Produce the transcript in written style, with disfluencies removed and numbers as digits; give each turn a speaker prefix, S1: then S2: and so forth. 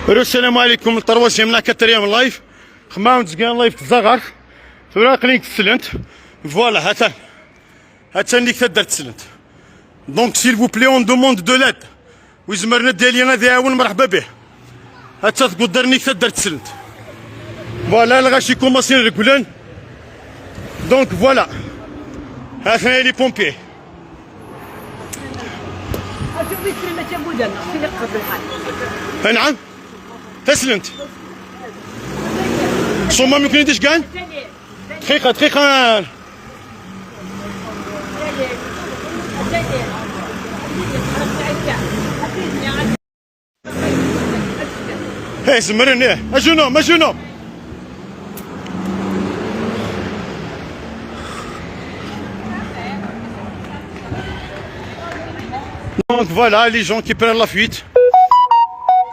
S1: السلام عليكم. الترواسيام لا كاتريام لايف خماون تزكان لايف تزغر فراق لينك تسلنت فوالا هاتا اللي كتدار تسلنت دونك سيل فو بلي اون دوموند دو لاد ويزمرنا ديالي غادي يعاون مرحبا به هاتا تقدر نيك تدار تسلنت فوالا لا غاشي كوماسين رجلان دونك فوالا هاثنا لي بومبي نعم تسلنت صوما ممكن يديش كان دقيقة هاي زمرن اجونو Donc voilà les gens qui prennent la fuite.